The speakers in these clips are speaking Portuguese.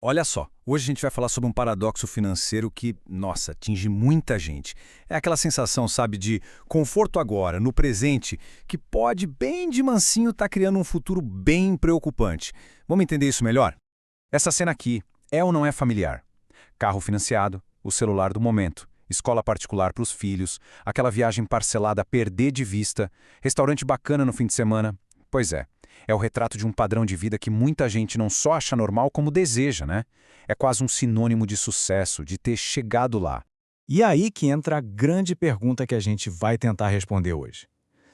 Olha só, hoje a gente vai falar sobre um paradoxo financeiro que, nossa, atinge muita gente. É aquela sensação, sabe, de conforto agora, no presente, que pode, bem de mansinho, estar criando um futuro bem preocupante. Vamos entender isso melhor? Essa cena aqui é ou não é familiar? Carro financiado, o celular do momento, escola particular para os filhos, aquela viagem parcelada a perder de vista, restaurante bacana no fim de semana. Pois é o retrato de um padrão de vida que muita gente não só acha normal, como deseja, né? É quase um sinônimo de sucesso, de ter chegado lá. E é aí que entra a grande pergunta que a gente vai tentar responder hoje.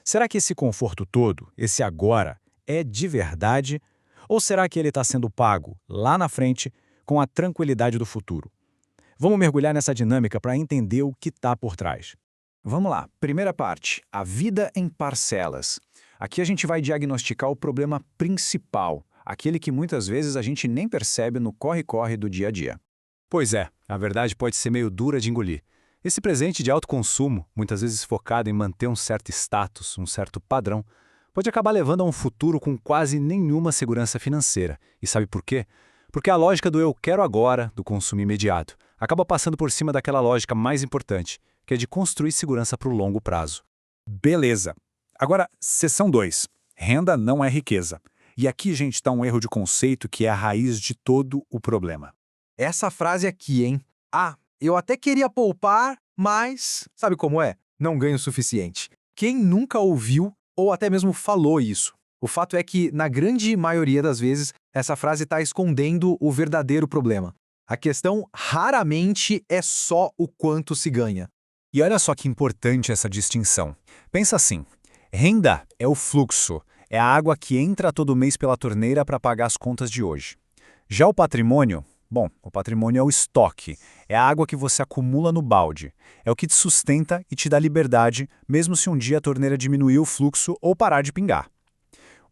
Será que esse conforto todo, esse agora, é de verdade? Ou será que ele está sendo pago lá na frente com a tranquilidade do futuro? Vamos mergulhar nessa dinâmica para entender o que está por trás. Vamos lá, primeira parte, a vida em parcelas. Aqui a gente vai diagnosticar o problema principal, aquele que muitas vezes a gente nem percebe no corre-corre do dia a dia. Pois é, a verdade pode ser meio dura de engolir. Esse presente de alto consumo, muitas vezes focado em manter um certo status, um certo padrão, pode acabar levando a um futuro com quase nenhuma segurança financeira. E sabe por quê? Porque a lógica do eu quero agora, do consumo imediato, acaba passando por cima daquela lógica mais importante, que é de construir segurança para o longo prazo. Beleza. Agora, seção 2. Renda não é riqueza. E aqui, gente, está um erro de conceito que é a raiz de todo o problema. Essa frase aqui, hein? Ah, eu até queria poupar, mas sabe como é? Não ganho o suficiente. Quem nunca ouviu ou até mesmo falou isso? O fato é que, na grande maioria das vezes, essa frase está escondendo o verdadeiro problema. A questão raramente é só o quanto se ganha. E olha só que importante essa distinção. Pensa assim, renda é o fluxo, é a água que entra todo mês pela torneira para pagar as contas de hoje. Já o patrimônio, bom, o patrimônio é o estoque, é a água que você acumula no balde, é o que te sustenta e te dá liberdade, mesmo se um dia a torneira diminuir o fluxo ou parar de pingar.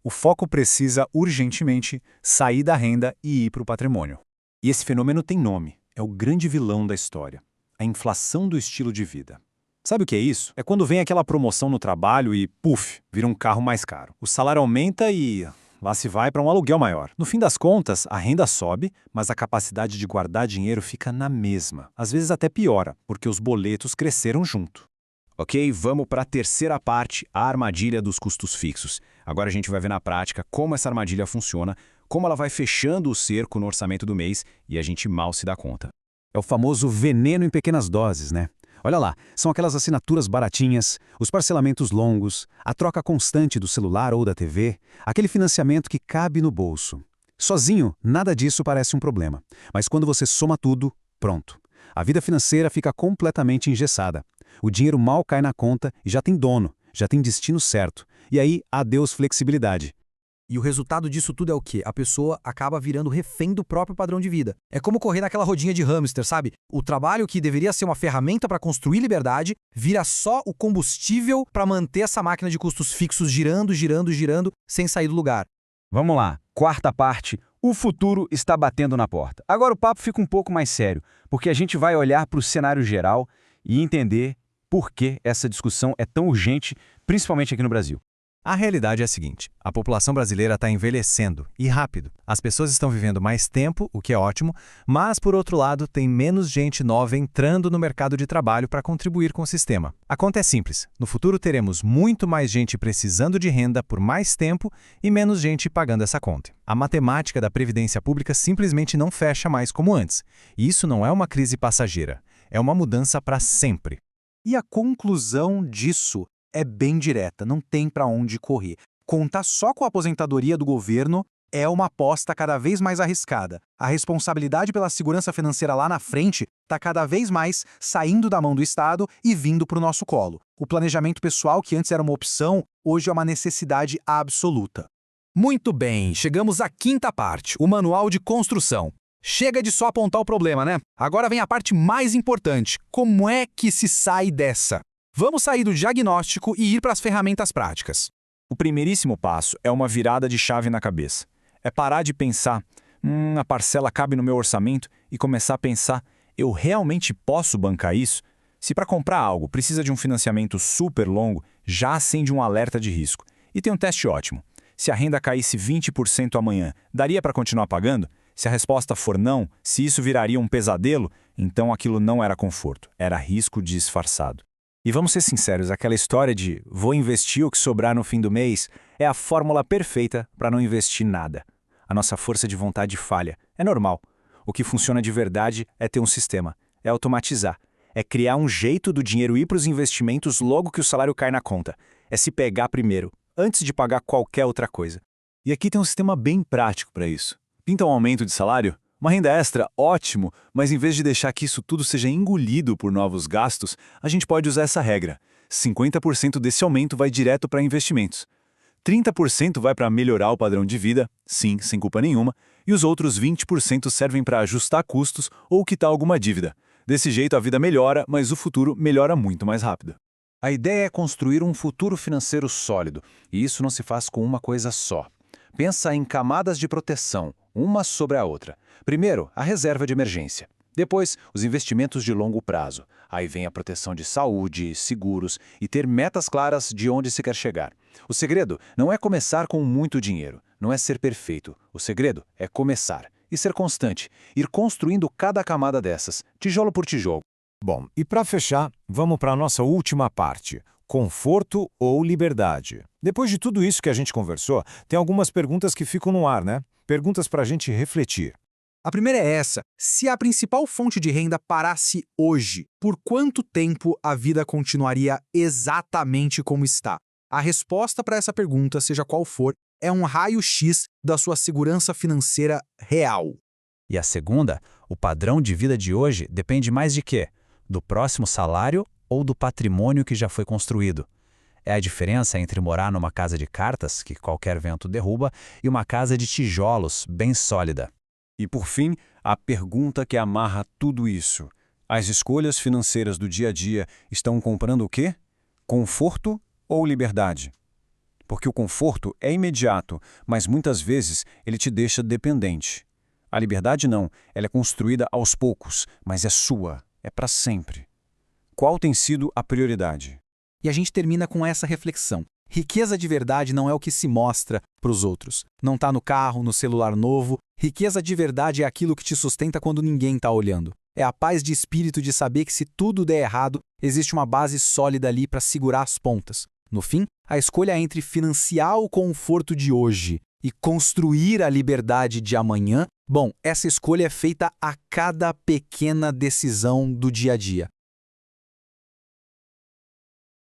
O foco precisa, urgentemente, sair da renda e ir para o patrimônio. E esse fenômeno tem nome, é o grande vilão da história. A inflação do estilo de vida. Sabe o que é isso? É quando vem aquela promoção no trabalho e, puf, vira um carro mais caro. O salário aumenta e lá se vai para um aluguel maior. No fim das contas, a renda sobe, mas a capacidade de guardar dinheiro fica na mesma. Às vezes até piora, porque os boletos cresceram junto. Ok, vamos para a terceira parte, a armadilha dos custos fixos. Agora a gente vai ver na prática como essa armadilha funciona, como ela vai fechando o cerco no orçamento do mês e a gente mal se dá conta. É o famoso veneno em pequenas doses, né? Olha lá, são aquelas assinaturas baratinhas, os parcelamentos longos, a troca constante do celular ou da TV, aquele financiamento que cabe no bolso. Sozinho, nada disso parece um problema. Mas quando você soma tudo, pronto. A vida financeira fica completamente engessada. O dinheiro mal cai na conta e já tem dono, já tem destino certo. E aí, adeus flexibilidade. E o resultado disso tudo é o quê? A pessoa acaba virando refém do próprio padrão de vida. É como correr naquela rodinha de hamster, sabe? O trabalho que deveria ser uma ferramenta para construir liberdade vira só o combustível para manter essa máquina de custos fixos girando, girando, girando, sem sair do lugar. Vamos lá, quarta parte. O futuro está batendo na porta. Agora o papo fica um pouco mais sério, porque a gente vai olhar para o cenário geral e entender por que essa discussão é tão urgente, principalmente aqui no Brasil. A realidade é a seguinte, a população brasileira está envelhecendo, e rápido. As pessoas estão vivendo mais tempo, o que é ótimo, mas, por outro lado, tem menos gente nova entrando no mercado de trabalho para contribuir com o sistema. A conta é simples, no futuro teremos muito mais gente precisando de renda por mais tempo e menos gente pagando essa conta. A matemática da Previdência Pública simplesmente não fecha mais como antes, e isso não é uma crise passageira, é uma mudança para sempre. E a conclusão disso é bem direta, não tem para onde correr. Contar só com a aposentadoria do governo é uma aposta cada vez mais arriscada. A responsabilidade pela segurança financeira lá na frente está cada vez mais saindo da mão do Estado e vindo para o nosso colo. O planejamento pessoal, que antes era uma opção, hoje é uma necessidade absoluta. Muito bem, chegamos à quinta parte, o manual de construção. Chega de só apontar o problema, né? Agora vem a parte mais importante. Como é que se sai dessa? Vamos sair do diagnóstico e ir para as ferramentas práticas. O primeiríssimo passo é uma virada de chave na cabeça. É parar de pensar, a parcela cabe no meu orçamento, e começar a pensar, eu realmente posso bancar isso? Se para comprar algo precisa de um financiamento super longo, já acende um alerta de risco. E tem um teste ótimo. Se a renda caísse 20% amanhã, daria para continuar pagando? Se a resposta for não, se isso viraria um pesadelo, então aquilo não era conforto, era risco disfarçado. E vamos ser sinceros, aquela história de vou investir o que sobrar no fim do mês é a fórmula perfeita para não investir nada. A nossa força de vontade falha, é normal. O que funciona de verdade é ter um sistema, é automatizar, é criar um jeito do dinheiro ir para os investimentos logo que o salário cai na conta, é se pegar primeiro, antes de pagar qualquer outra coisa. E aqui tem um sistema bem prático para isso. Pinta um aumento de salário? Uma renda extra, ótimo, mas em vez de deixar que isso tudo seja engolido por novos gastos, a gente pode usar essa regra. 50% desse aumento vai direto para investimentos. 30% vai para melhorar o padrão de vida, sim, sem culpa nenhuma, e os outros 20% servem para ajustar custos ou quitar alguma dívida. Desse jeito a vida melhora, mas o futuro melhora muito mais rápido. A ideia é construir um futuro financeiro sólido, e isso não se faz com uma coisa só. Pensa em camadas de proteção, uma sobre a outra. Primeiro, a reserva de emergência. Depois, os investimentos de longo prazo. Aí vem a proteção de saúde, seguros e ter metas claras de onde se quer chegar. O segredo não é começar com muito dinheiro, não é ser perfeito. O segredo é começar e ser constante, ir construindo cada camada dessas, tijolo por tijolo. Bom, e para fechar, vamos para a nossa última parte. Conforto ou liberdade? Depois de tudo isso que a gente conversou, tem algumas perguntas que ficam no ar, né? Perguntas para a gente refletir. A primeira é essa: se a principal fonte de renda parasse hoje, por quanto tempo a vida continuaria exatamente como está? A resposta para essa pergunta, seja qual for, é um raio-x da sua segurança financeira real. E a segunda, o padrão de vida de hoje depende mais de quê? Do próximo salário ou do patrimônio que já foi construído? É a diferença entre morar numa casa de cartas, que qualquer vento derruba, e uma casa de tijolos, bem sólida. E por fim, a pergunta que amarra tudo isso. As escolhas financeiras do dia a dia estão comprando o quê? Conforto ou liberdade? Porque o conforto é imediato, mas muitas vezes ele te deixa dependente. A liberdade não, ela é construída aos poucos, mas é sua, é para sempre. Qual tem sido a prioridade? E a gente termina com essa reflexão. Riqueza de verdade não é o que se mostra para os outros. Não está no carro, no celular novo. Riqueza de verdade é aquilo que te sustenta quando ninguém está olhando. É a paz de espírito de saber que se tudo der errado, existe uma base sólida ali para segurar as pontas. No fim, a escolha é entre financiar o conforto de hoje e construir a liberdade de amanhã. Bom, essa escolha é feita a cada pequena decisão do dia a dia.